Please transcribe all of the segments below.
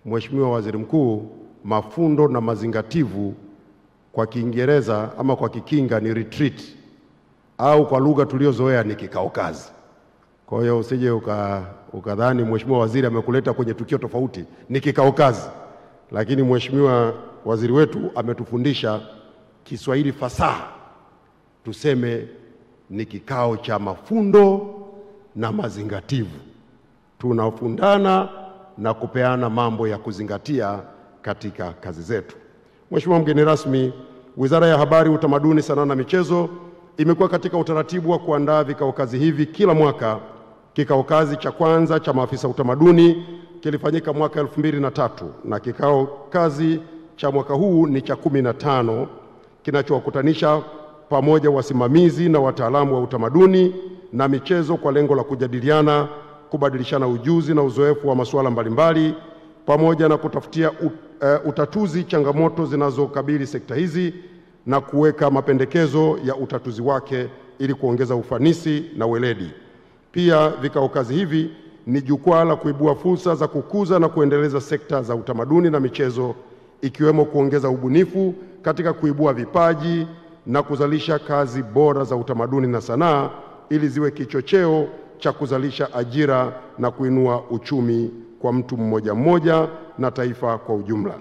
Mheshimiwa Waziri Mkuu, mafundo na mazingativu kwa Kiingereza ama kwa Kikinga ni retreat, au kwa lugha tuliozoea ni kikao kazi. Kwa hiyo usije ukadhani Mheshimiwa Waziri amekuleta kwenye tukio tofauti, ni kikao kazi. Lakini Mheshimiwa Waziri wetu ametufundisha Kiswahili fasaha, tuseme ni kikao cha mafundo na mazingativu. Tunafundana na kupeana mambo ya kuzingatia katika kazi zetu. Mheshimiwa mgeni rasmi, Wizara ya Habari, Utamaduni, Sanaa na Michezo imekuwa katika utaratibu wa kuandaa vikao kazi hivi kila mwaka. Kikao kazi cha kwanza cha maafisa utamaduni kilifanyika mwaka 2003 na kikao kazi cha mwaka huu ni cha 15 kinachowakutanisha pamoja wasimamizi na wataalamu wa utamaduni na michezo kwa lengo la kujadiliana, kubadilishana ujuzi na uzoefu wa masuala mbalimbali pamoja na kutafutia utatuzi changamoto zinazokabili sekta hizi na kuweka mapendekezo ya utatuzi wake ili kuongeza ufanisi na weledi. Pia vikao kazi hivi ni jukwaa la kuibua fursa za kukuza na kuendeleza sekta za utamaduni na michezo, ikiwemo kuongeza ubunifu katika kuibua vipaji na kuzalisha kazi bora za utamaduni na sanaa ili ziwe kichocheo cha kuzalisha ajira na kuinua uchumi kwa mtu mmoja mmoja na taifa kwa ujumla.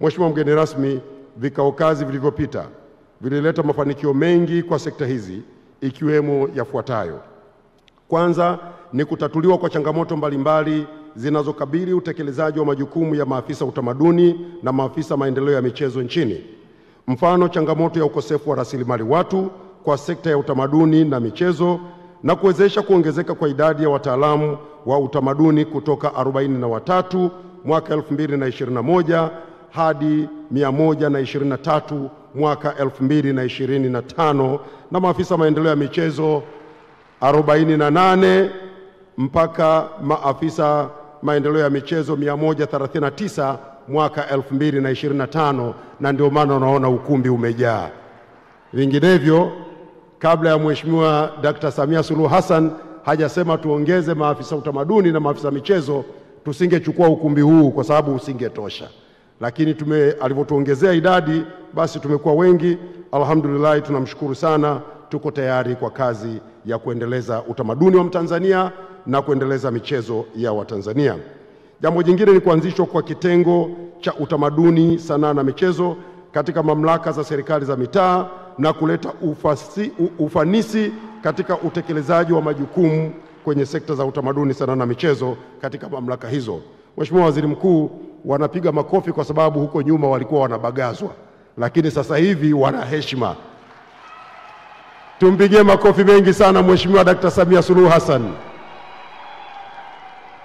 Mheshimiwa mgeni rasmi, vikao kazi vilivyopita vilileta mafanikio mengi kwa sekta hizi, ikiwemo yafuatayo. Kwanza ni kutatuliwa kwa changamoto mbalimbali zinazokabili utekelezaji wa majukumu ya maafisa utamaduni na maafisa maendeleo ya michezo nchini. Mfano, changamoto ya ukosefu wa rasilimali watu kwa sekta ya utamaduni na michezo na kuwezesha kuongezeka kwa idadi ya wataalamu wa utamaduni kutoka 43 mwaka 2021 hadi 123 mwaka 2025 na maafisa maendeleo ya michezo 48 mpaka maafisa maendeleo ya michezo 139 mwaka 2025, na ndio maana unaona ukumbi umejaa. Vinginevyo, kabla ya Mheshimiwa Dr. Samia Suluhu Hassan hajasema tuongeze maafisa utamaduni na maafisa michezo, tusingechukua ukumbi huu kwa sababu usingetosha. Lakini alivyotuongezea idadi, basi tumekuwa wengi. Alhamdulillah, tunamshukuru sana. Tuko tayari kwa kazi ya kuendeleza utamaduni wa Mtanzania na kuendeleza michezo ya Watanzania. Jambo jingine ni kuanzishwa kwa kitengo cha utamaduni, sanaa na michezo katika mamlaka za serikali za mitaa na kuleta ufanisi katika utekelezaji wa majukumu kwenye sekta za utamaduni, sanaa na michezo katika mamlaka hizo. Mheshimiwa Waziri Mkuu, wanapiga makofi kwa sababu huko nyuma walikuwa wanabagazwa, lakini sasa hivi wana heshima. Tumpigie makofi mengi sana Mheshimiwa Dr. Samia Suluhu Hassan.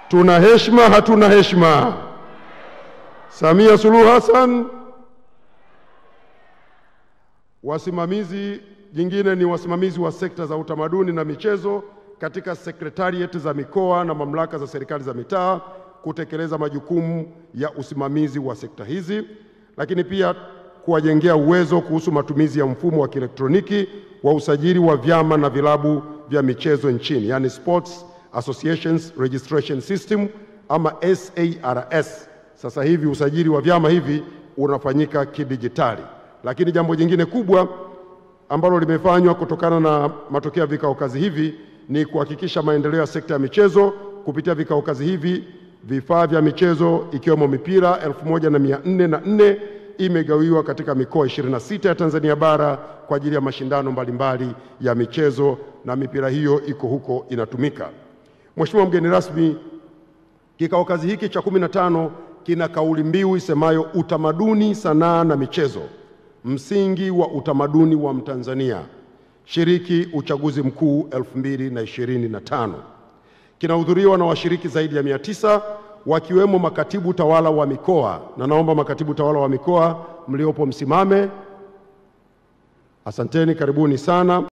Tuna heshima, hatuna heshima? Samia Suluhu Hassan. Wasimamizi jingine ni wasimamizi wa sekta za utamaduni na michezo katika sekretarieti za mikoa na mamlaka za serikali za mitaa kutekeleza majukumu ya usimamizi wa sekta hizi, lakini pia kuwajengea uwezo kuhusu matumizi ya mfumo wa kielektroniki wa usajili wa vyama na vilabu vya michezo nchini, yani Sports Associations Registration System ama SARS. Sasa hivi usajili wa vyama hivi unafanyika kidijitali. Lakini jambo jingine kubwa ambalo limefanywa kutokana na matokeo ya vikao kazi hivi ni kuhakikisha maendeleo ya sekta ya michezo. Kupitia vikao kazi hivi, vifaa vya michezo ikiwemo mipira 1404 imegawiwa katika mikoa 26 ya Tanzania bara kwa ajili ya mashindano mbalimbali ya michezo, na mipira hiyo iko huko inatumika. Mheshimiwa mgeni rasmi, kikao kazi hiki cha 15 kina kauli mbiu isemayo utamaduni, sanaa na michezo, msingi wa utamaduni wa Mtanzania, shiriki uchaguzi mkuu 2025. Kinahudhuriwa na washiriki zaidi ya 900 wakiwemo makatibu tawala wa mikoa, na naomba makatibu tawala wa mikoa mliopo msimame. Asanteni, karibuni sana.